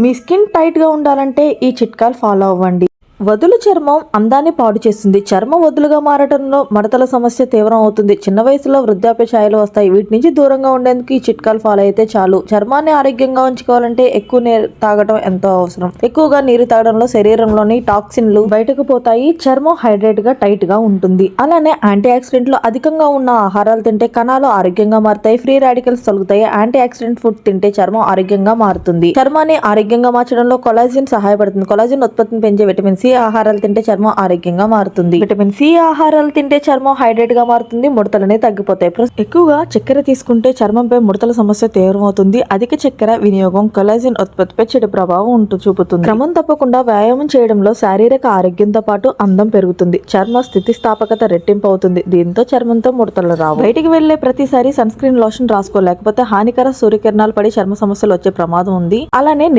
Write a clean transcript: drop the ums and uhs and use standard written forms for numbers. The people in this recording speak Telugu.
మీ స్కిన్ టైట్ గా ఉండాలంటే ఈ చిట్కాలు ఫాలో అవ్వండి. వదులు చర్మం అందాన్ని పాడు చేస్తుంది. చర్మం వదులుగా మారటంలో మడతల సమస్య తీవ్రం అవుతుంది. చిన్న వయసులో వృద్ధాప్య ఛాయలు వస్తాయి. వీటి నుంచి దూరంగా ఉండేందుకు ఈ చిట్కాలు ఫాలో అయితే చాలు. చర్మాన్ని ఆరోగ్యంగా ఉంచుకోవాలంటే ఎక్కువ నీరు తాగడం ఎంతో అవసరం. ఎక్కువగా నీరు తాగడంలో శరీరంలోని టాక్సిన్లు బయటకు పోతాయి. చర్మం హైడ్రేట్ గా టైట్ గా ఉంటుంది. అలానే యాంటీ ఆక్సిడెంట్లు అధికంగా ఉన్న ఆహారాలు తింటే కణాలు ఆరోగ్యంగా మారుతాయి. ఫ్రీ రాడికల్స్ తొలగుతాయి. యాంటీ ఆక్సిడెంట్ ఫుడ్ తింటే చర్మం ఆరోగ్యంగా మారుతుంది. చర్మాన్ని ఆరోగ్యంగా మార్చడంలో కొలాజిన్ సహాయపడుతుంది. కొలాజిన్ ఉత్పత్తిని పెంచే విటమిన్ సి ఆహారాలు తింటే చర్మం ఆరోగ్యంగా మారుతుంది. విటమిన్ సి ఆహారాలు తింటే చర్మం హైడ్రేట్ గా మారుతుంది. ముడతలనే తగ్గిపోతాయి. ఎక్కువగా చక్కెర తీసుకుంటే చర్మంపై ముడతల సమస్య తీవ్రమవుతుంది. అధిక చక్కెర వినియోగం కొలాజిన్ ఉత్పత్తిపై చెడు ప్రభావం చూపుతుంది. క్రమం తప్పకుండా వ్యాయామం చేయడంలో శారీరక ఆరోగ్యంతో పాటు అందం పెరుగుతుంది. చర్మ స్థితిస్థాపకత రెట్టింపు అవుతుంది. దీంతో చర్మంతో ముడతలు రావు. బయటికి వెళ్లే ప్రతిసారి సన్ స్క్రీన్ లోషన్ రాసుకోలేకపోతే హానికర సూర్యకిరణాలు పడి చర్మ సమస్యలు వచ్చే ప్రమాదం ఉంది. అలానే